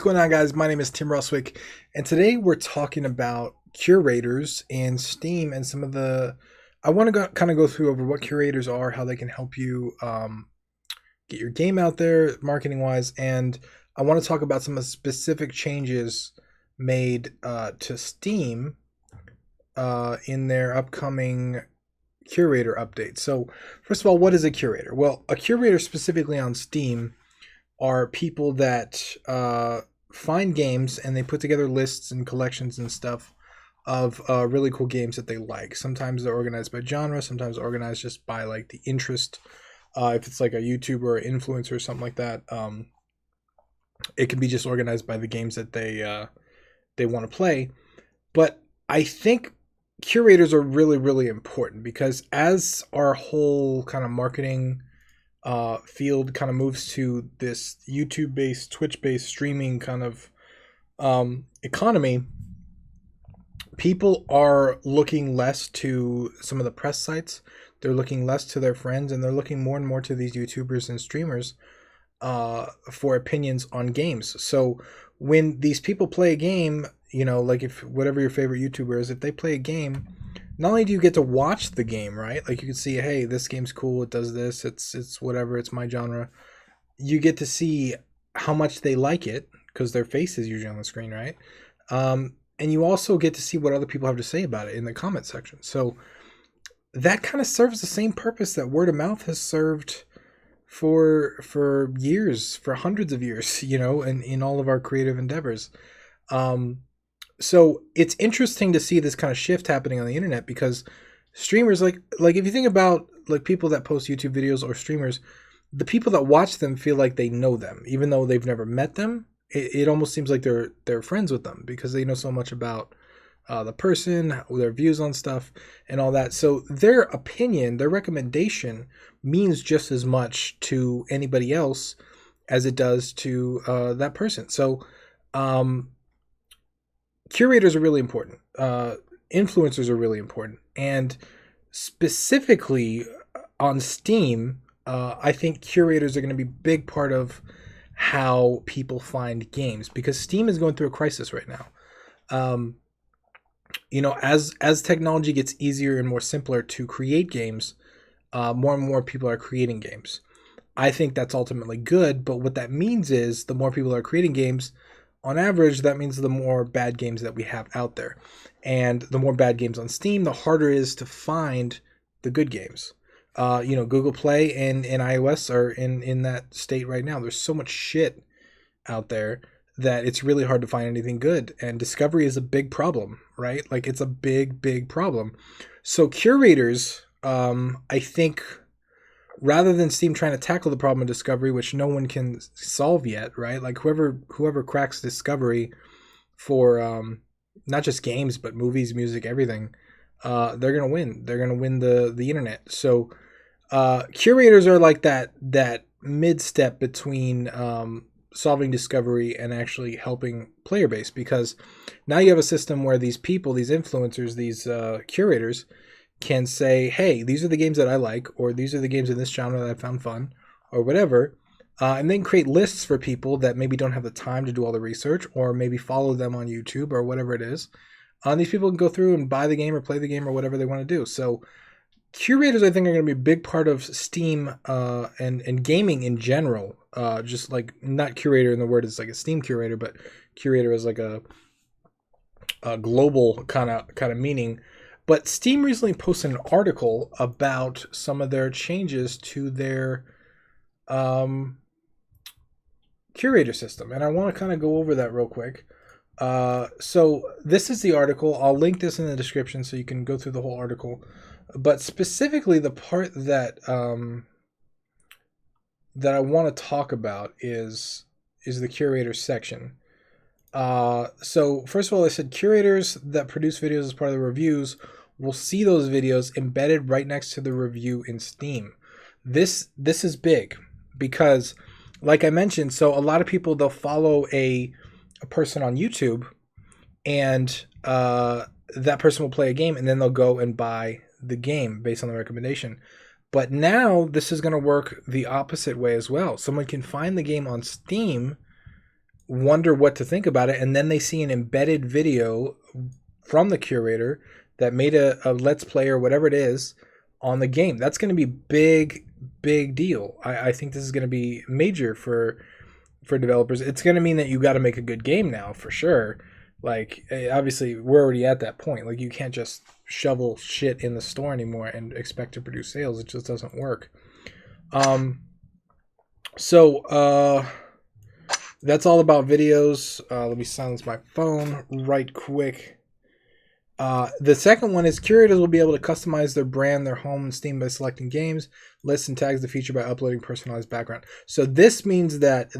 What's going on, guys? My name is Tim Ruswick, and today we're talking about curators and Steam and some of the. I want to kind of go through over what curators are, how they can help you get your game out there marketing wise, and I want to talk about some of the specific changes made to Steam in their upcoming curator update. So, first of all, what is a curator? Well, a curator specifically on Steam are people that find games and they put together lists and collections and stuff of really cool games that they like. Sometimes they're organized by genre, sometimes organized just by like the interest. If it's like a YouTuber or influencer or something like that, it can be just organized by the games that they want to play. But I think curators are really important because as our whole kind of marketing field kind of moves to this YouTube based, Twitch based streaming kind of economy, people are looking less to some of the press sites. They're looking less to their friends, and they're looking more and more to these YouTubers and streamers for opinions on games. So when these people play a game, you know, like if whatever your favorite YouTuber is, if they play a game, not only do you get to watch the game, right? Like you can see, hey, this game's cool. It does this. It's whatever. It's my genre. You get to see how much they like it because their face is usually on the screen, right? And you also get to see what other people have to say about it in the comment section. So that kind of serves the same purpose that word of mouth has served for years, for hundreds of years, you know, in all of our creative endeavors. So it's interesting to see this kind of shift happening on the internet because streamers like if you think about like people that post YouTube videos or streamers, the people that watch them feel like they know them, even though they've never met them. It almost seems like they're friends with them because they know so much about the person, their views on stuff, and all that. So their opinion, their recommendation means just as much to anybody else as it does to that person. So curators are really important. Influencers are really important, and specifically on Steam, I think curators are going to be a big part of how people find games because Steam is going through a crisis right now. You know, as technology gets easier and more simpler to create games, more and more people are creating games. I think that's ultimately good, but what that means is the more people are creating games, on average, that means the more bad games that we have out there. And the more bad games on Steam, the harder it is to find the good games. You know, Google Play and iOS are in that state right now. There's so much shit out there that it's really hard to find anything good. And discovery is a big problem, right? Like it's a big problem. So curators, I think rather than Steam trying to tackle the problem of discovery, which no one can solve yet, right? Like whoever cracks discovery for not just games but movies, music, everything, they're gonna win. They're gonna win the internet. So curators are like that mid step between solving discovery and actually helping player base because now you have a system where these people, these influencers, these curators can say, hey, these are the games that I like, or these are the games in this genre that I found fun, or whatever. And then create lists for people that maybe don't have the time to do all the research, or maybe follow them on YouTube or whatever it is. And these people can go through and buy the game or play the game or whatever they want to do. So curators, I think, are going to be a big part of Steam and gaming in general. Just like not curator in the word is like a Steam curator, but curator is like a global kind of meaning. But Steam recently posted an article about some of their changes to their curator system, and I want to kind of go over that real quick. So this is the article. I'll link this in the description so you can go through the whole article. But specifically, the part that that I want to talk about is the curator section. So first of all, I said curators that produce videos as part of the reviews will see those videos embedded right next to the review in Steam. This is big because, like I mentioned, so a lot of people, they'll follow a person on YouTube, and that person will play a game, and then they'll go and buy the game based on the recommendation. But now this is going to work the opposite way as well. Someone can find the game on Steam wonder what to think about it, and then they see an embedded video from the curator that made a let's play or whatever it is on the game. That's going to be big deal. I think this is going to be major for developers. It's going to mean that you got to make a good game now for sure. Like, obviously we're already at that point. Like, you can't just shovel shit in the store anymore and expect to produce sales. It just doesn't work. So that's all about videos. Let me silence my phone right quick. The second one is curators will be able to customize their brand, their home, and Steam by selecting games, lists, and tags the feature by uploading personalized background. So this means that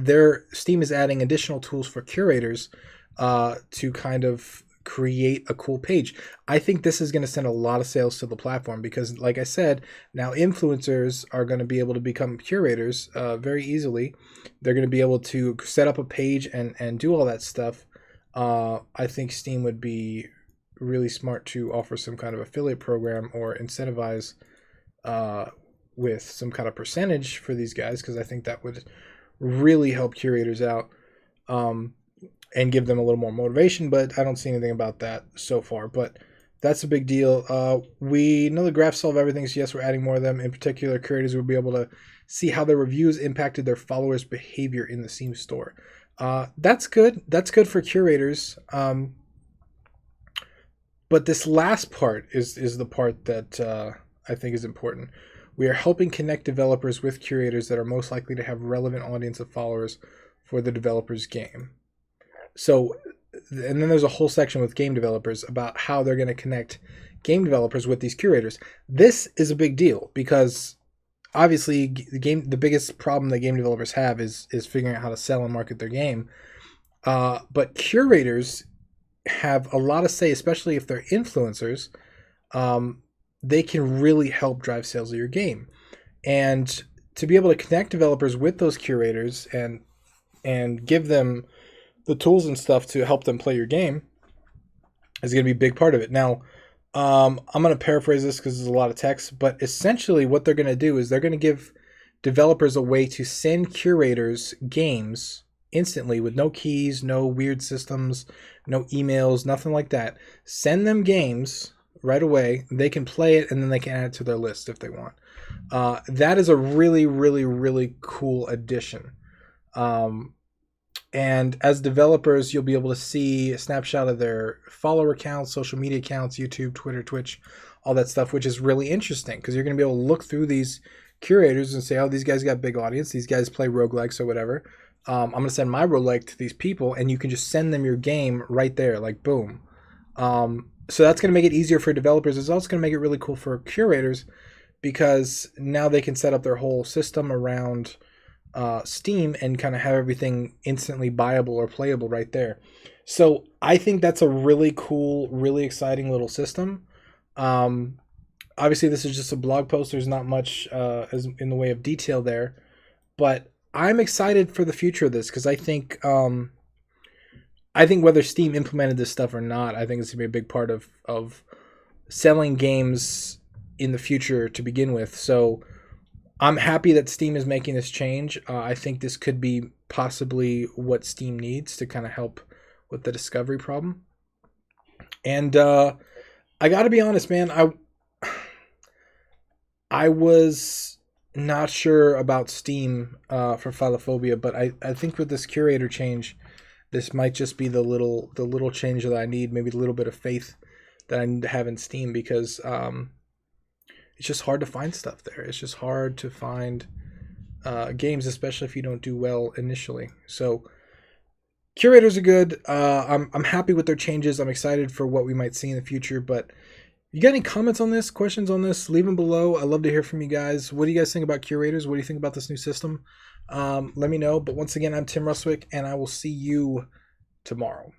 Steam is adding additional tools for curators to kind of create a cool page. I think this is going to send a lot of sales to the platform because, like I said, now influencers are going to be able to become curators very easily. They're going to be able to set up a page and do all that stuff. I think Steam would be really smart to offer some kind of affiliate program or incentivize with some kind of percentage for these guys, because I think that would really help curators out and give them a little more motivation, but I don't see anything about that so far. But that's a big deal. We know the graphs solve everything, so yes, we're adding more of them. In particular, curators will be able to see how their reviews impacted their followers' behavior in the Steam store. That's good. That's good for curators. But this last part is the part that I think is important. We are helping connect developers with curators that are most likely to have relevant audience of followers for the developer's game. So, and then there's a whole section with game developers about how they're going to connect game developers with these curators. This is a big deal because obviously the biggest problem that game developers have is figuring out how to sell and market their game. But curators have a lot to say, especially if they're influencers. They can really help drive sales of your game, and to be able to connect developers with those curators and give them the tools and stuff to help them play your game is going to be a big part of it. Now, I'm going to paraphrase this because there's a lot of text, but essentially what they're going to do is they're going to give developers a way to send curators games instantly with no keys, no weird systems, no emails, nothing like that. Send them games right away. They can play it and then they can add it to their list if they want. That is a really cool addition. And as developers, you'll be able to see a snapshot of their follower accounts, social media accounts, YouTube, Twitter, Twitch, all that stuff, which is really interesting because you're going to be able to look through these curators and say, oh, these guys got big audience. These guys play roguelikes or whatever. I'm going to send my roguelike to these people, and you can just send them your game right there, like boom. So that's going to make it easier for developers. It's also going to make it really cool for curators because now they can set up their whole system around Steam and kind of have everything instantly buyable or playable right there. So I think that's a really cool, really exciting little system. Obviously, this is just a blog post. There's not much as in the way of detail there, but I'm excited for the future of this because I think whether Steam implemented this stuff or not, I think it's gonna be a big part of selling games in the future to begin with. So I'm happy that Steam is making this change. I think this could be possibly what Steam needs to kind of help with the discovery problem. And I got to be honest, man, I was not sure about Steam for Philophobia, but I think with this curator change, this might just be the little change that I need, maybe a little bit of faith that I need to have in Steam, because it's just hard to find stuff there. It's just hard to find games, especially if you don't do well initially. So curators are good. I'm happy with their changes. I'm excited for what we might see in the future. But you got any comments on this, questions on this? Leave them below. I'd love to hear from you guys. What do you guys think about curators? What do you think about this new system? Let me know. But once again, I'm Tim Ruswick, and I will see you tomorrow.